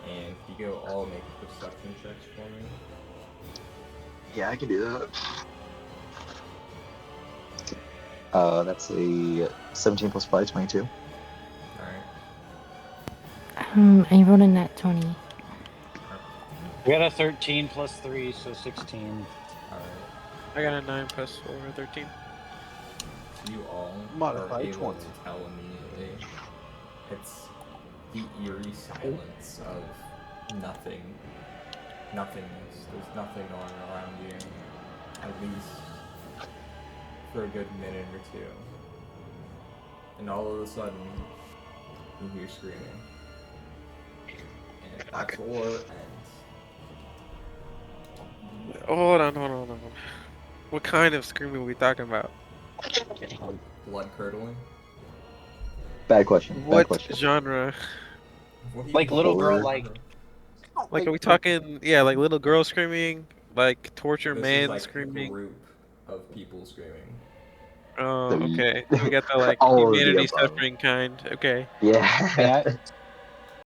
And if you go all make perception checks for me. Yeah, I can do that. That's a 17 plus 5, 22. Alright. I rolled a nat 20. We got a 13 plus 3, so 16. Alright. I got a 9 plus 4, 13. You all Modified are able 20. to tell immediately. It's the eerie silence of nothing. Nothingness. There's nothing going around you. At least for a good minute or two. And all of a sudden, you hear screaming. And that's war ends. Hold on. What kind of screaming are we talking about? Blood curdling. Bad question. Bad What question. genre? What do you Like little girl, Horror. like Like, are we talking? Yeah, like little girl screaming, like torture This is man like screaming. group of people screaming. Oh, The- okay. We got the like all of the humanity above. suffering kind. Okay. Yeah. Hey,